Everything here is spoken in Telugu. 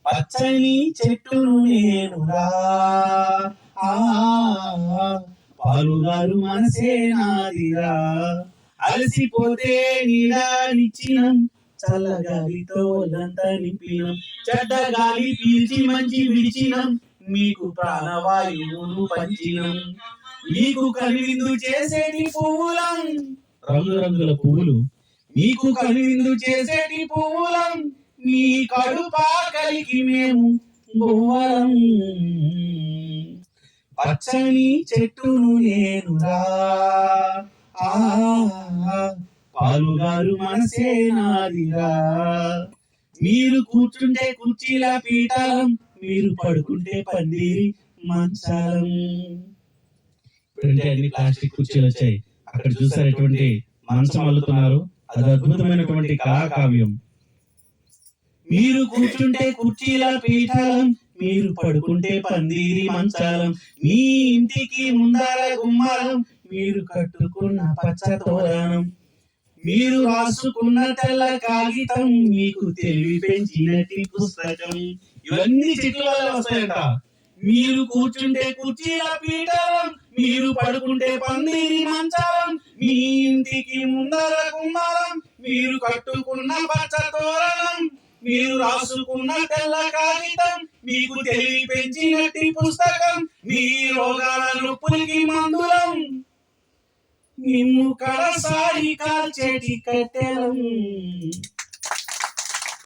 పచ్చని చెట్టును నేనురా, ఆ పాలుగారు మనసే నాదిరా. అలసిపోతే నీడనిచ్చినం, చల్లగాలితో ఒళ్ళంతా నింపినం. చెడ్డ గాలి పీల్చి మంచి విడిచినం, మీకు ప్రాణవాయువును పంచినం. మీకు కనువిందు చేసేటి పువ్వులం, రంగురంగుల పువ్వులు మీకు కనువిందు చేసేటి పువ్వులం. మీ కడుపాకలికి మేము బొవ్వలం. పచ్చని చెట్టును నేనురా, ఆ పాలుగారు మనసే నాదిరా. మీరు కూర్చుంటే కుర్చీల పీఠాలం, మీరు పడుకుంటే పందిరి మంచాలం. ఇప్పుడంటే అన్ని ప్లాస్టిక్ కుర్చీలు వచ్చాయి, అక్కడ చూసారు ఎటువంటి మంచం అల్లుతున్నారు. అది అద్భుతమైనటువంటి కళాకావ్యం. మీరు కూర్చుంటే కుర్చీల పీఠాలం, మీరు పడుకుంటే పందిరి మంచాలం. మీ ఇంటికి ముందర గుమ్మాలం, మీరు కట్టుకున్న పచ్చ తోరణం. మీరు రాసుకున్న తెల్ల కాగితం, మీకు తెలివి పెంచినట్టి పుస్తకం. ఇవన్నీ చెట్ల వల్ల వస్తాయంట. మీరు కూర్చుంటే కుర్చీల పీఠాలం, మీరు పడుకుంటే పందిరి మంచాలం. మీ ఇంటికి ముందర గుమ్మాలం, మీరు కట్టుకున్న పచ్చ తోరణం. మీరు రాసుకున్న తెల్ల కాగితం, మీకు తెలివి పెంచినట్టి పుస్తకం. మీ రోగాల నొప్పులకి మందులం, నిన్ను కడసారి కాల్చేటి కట్టెలం.